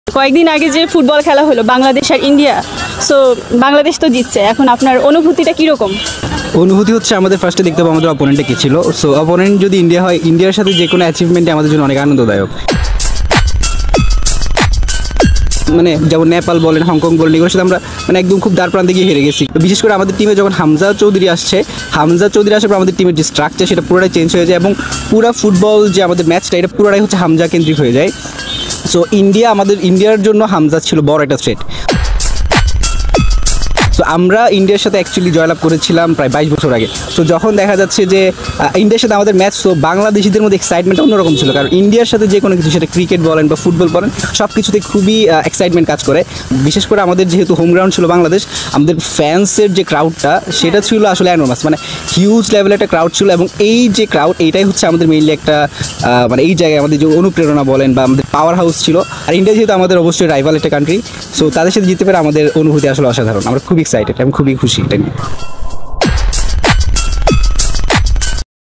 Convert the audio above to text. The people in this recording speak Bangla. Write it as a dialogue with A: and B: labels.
A: কয়েকদিন আগে যে ফুটবল খেলা হলো বাংলাদেশ আর ইন্ডিয়া, সো বাংলাদেশ তো জিতছে, এখন আপনার অনুভূতিটা কীরকম?
B: অনুভূতি হচ্ছে আমাদের ফার্স্টে দেখতে পাবো আমাদের অপোনেন্টে কী ছিল। সো অপোনেন্ট যদি ইন্ডিয়া হয়, ইন্ডিয়ার সাথে যে কোনো অ্যাচিভমেন্টে আমাদের জন্য অনেক আনন্দদায়ক। মানে যেমন নেপাল বলেন, হংকং বলেন, এগুলোর সাথে আমরা মানে একদম খুব দ্বার প্রান্তে গিয়ে হেরে গেছি। বিশেষ করে আমাদের টিমে যখন হামজা চৌধুরী আসার পর আমাদের টিমের যে স্ট্রাকচার সেটা পুরোটাই চেঞ্জ হয়ে যায় এবং পুরো ফুটবল যে আমাদের ম্যাচটা এটা পুরোটাই হচ্ছে হামজা কেন্দ্রিক হয়ে যায়। সো ইন্ডিয়ার জন্য হামজা ছিল বড় একটা থ্রেট। সো আমরা ইন্ডিয়ার সাথে অ্যাকচুয়ালি জয়লাভ করেছিলাম প্রায় 22 বছর আগে। সো যখন দেখা যাচ্ছে যে ইন্ডিয়ার সাথে আমাদের ম্যাচ, তো বাংলাদেশিদের মধ্যে এক্সাইটমেন্ট অন্যরকম ছিল, কারণ ইন্ডিয়ার সাথে যে কোনো কিছু, সেটা ক্রিকেট বলেন বা ফুটবল বলেন, সব কিছুতে খুবই এক্সাইটমেন্ট কাজ করে। বিশেষ করে আমাদের যেহেতু হোম গ্রাউন্ড ছিল বাংলাদেশ, আমাদের ফ্যান্সের যে ক্রাউডটা সেটা ছিল আসলে অ্যানোমাস, মানে হিউজ লেভেলের একটা ক্রাউড ছিল। এবং এই যে ক্রাউড, এইটাই হচ্ছে আমাদের মেইনলি একটা মানে এই জায়গায় আমাদের যে অনুপ্রেরণা বলেন বা আমাদের পাওয়ার হাউস ছিল। আর ইন্ডিয়া যেহেতু আমাদের অবশ্যই রাইভাল একটা কান্ট্রি, সো তাদের সাথে জিততে পেরে আমাদের অনুভূতি আসলে অসাধারণ। আমরা খুবই এক্সাইটেড এবং খুবই খুশি এটা নিয়ে।